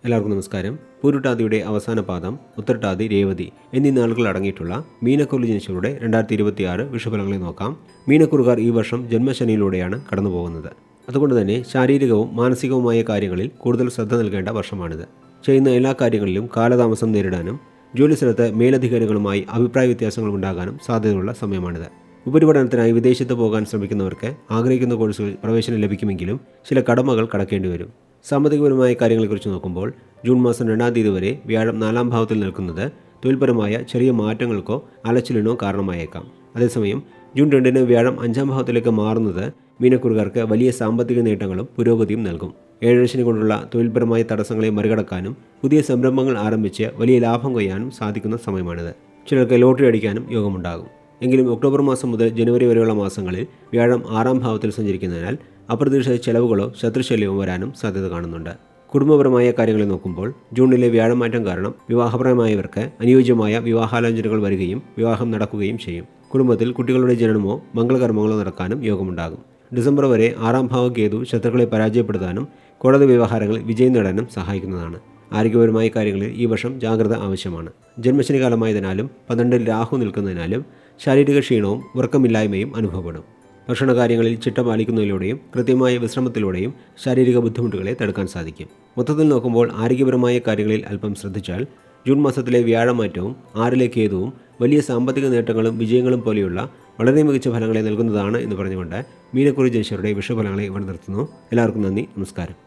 എല്ലാവർക്കും നമസ്കാരം. പൂരുട്ടാതിയുടെ അവസാന പാദം, ഉത്രട്ടാതി, രേവതി എന്നീ നാളുകൾ അടങ്ങിയിട്ടുള്ള മീനക്കുറി ജനിച്ചവരുടെ 2026 വിഷുഫലങ്ങളെ നോക്കാം. മീനക്കുറുകാർ ഈ വർഷം ജന്മശനിയിലൂടെയാണ് കടന്നുപോകുന്നത്. അതുകൊണ്ട് തന്നെ ശാരീരികവും മാനസികവുമായ കാര്യങ്ങളിൽ കൂടുതൽ ശ്രദ്ധ നൽകേണ്ട വർഷമാണിത്. ചെയ്യുന്ന എല്ലാ കാര്യങ്ങളിലും കാലതാമസം നേരിടാനും ജോലിസ്ഥലത്ത് മേലധികാരികളുമായി അഭിപ്രായ വ്യത്യാസങ്ങൾ ഉണ്ടാകാനും സാധ്യതയുള്ള സമയമാണിത്. ഉപരിപഠനത്തിനായി വിദേശത്ത് പോകാൻ ശ്രമിക്കുന്നവർക്ക് ആഗ്രഹിക്കുന്ന കോഴ്സുകളിൽ പ്രവേശനം ലഭിക്കുമെങ്കിലും ചില കടമകൾ കടക്കേണ്ടി വരും. സാമ്പത്തികപരമായ കാര്യങ്ങളെക്കുറിച്ച് നോക്കുമ്പോൾ ജൂൺ മാസം 2-ാം തീയതി വരെ വ്യാഴം 4-ാം ഭാവത്തിൽ നിൽക്കുന്നത് തൊഴിൽപരമായ ചെറിയ മാറ്റങ്ങൾക്കോ അലച്ചിലിനോ കാരണമായേക്കാം. അതേസമയം ജൂൺ 2-ന് വ്യാഴം 5-ാം ഭാവത്തിലേക്ക് മാറുന്നത് മീനക്കുറുകാർക്ക് വലിയ സാമ്പത്തിക നേട്ടങ്ങളും പുരോഗതിയും നൽകും. ഏഴരശനി കൊണ്ടുള്ള തൊഴിൽപരമായ തടസ്സങ്ങളെ മറികടക്കാനും പുതിയ സംരംഭങ്ങൾ ആരംഭിച്ച് വലിയ ലാഭം കൊയ്യാനും സാധിക്കുന്ന സമയമാണിത്. ചിലർക്ക് ലോട്ടറി അടിക്കാനും യോഗമുണ്ടാകും. എങ്കിലും ഒക്ടോബർ മാസം മുതൽ ജനുവരി വരെയുള്ള മാസങ്ങളിൽ വ്യാഴം 6-ാം ഭാവത്തിൽ സഞ്ചരിക്കുന്നതിനാൽ അപ്രതീക്ഷിത ചെലവുകളോ ശത്രുശല്യമോ വരാനും സാധ്യത കാണുന്നുണ്ട്. കുടുംബപരമായ കാര്യങ്ങളെ നോക്കുമ്പോൾ ജൂണിലെ വ്യാഴമാറ്റം കാരണം വിവാഹപരമായവർക്ക് അനുയോജ്യമായ വിവാഹാലോചനകൾ വരികയും വിവാഹം നടക്കുകയും ചെയ്യും. കുടുംബത്തിൽ കുട്ടികളുടെ ജനനമോ മംഗളകർമ്മങ്ങളോ നടക്കാനും യോഗമുണ്ടാകും. ഡിസംബർ വരെ 6-ാം ഭാവ കേതു ശത്രുക്കളെ പരാജയപ്പെടുത്താനും കോടതി വ്യവഹാരങ്ങളിൽ വിജയം നേടാനും സഹായിക്കുന്നതാണ്. ആരോഗ്യപരമായ കാര്യങ്ങളിൽ ഈ വർഷം ജാഗ്രത ആവശ്യമാണ്. ജന്മശനി കാലമായതിനാലും 12-ൽ രാഹു നിൽക്കുന്നതിനാലും ശാരീരിക ക്ഷീണവും ഉറക്കമില്ലായ്മയും അനുഭവപ്പെടും. ഭക്ഷണകാര്യങ്ങളിൽ ചിട്ട പാലിക്കുന്നതിലൂടെയും കൃത്യമായ വിശ്രമത്തിലൂടെയും ശാരീരിക ബുദ്ധിമുട്ടുകളെ തടുക്കാൻ സാധിക്കും. മൊത്തത്തിൽ നോക്കുമ്പോൾ ആരോഗ്യപരമായ കാര്യങ്ങളിൽ അല്പം ശ്രദ്ധിച്ചാൽ ജൂൺ മാസത്തിലെ വ്യാഴമാറ്റവും 6-ലെ കേതുവും വലിയ സാമ്പത്തിക നേട്ടങ്ങളും വിജയങ്ങളും പോലെയുള്ള വളരെ മികച്ച ഫലങ്ങളെ നൽകുന്നതാണ് എന്ന് പറഞ്ഞുകൊണ്ട് മീനക്കുറി ജനിച്ചവരുടെ വിഷുഫലങ്ങളെ ഇവിടെ നിർത്തുന്നു. എല്ലാവർക്കും നന്ദി, നമസ്കാരം.